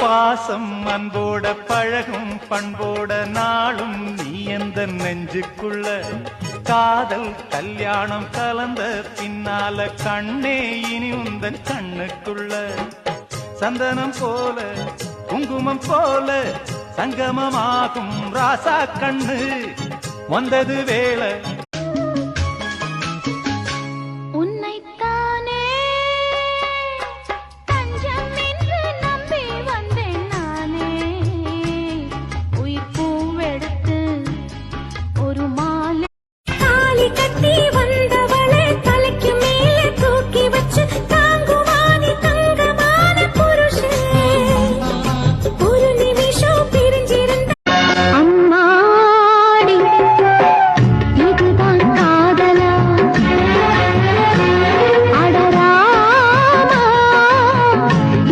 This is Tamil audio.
பாசம் அன்போட பழகும் பண்போட நாளும் நீ எந்த நெஞ்சுக்குள்ள காதல் கல்யாணம் கலந்த பின்னால கண்ணே இனி உந்தன் கண்ணுக்குள்ள சந்தனம் போல குங்குமம் போல சங்கமமாகும் ராசா கண்ணு வந்தது வேளை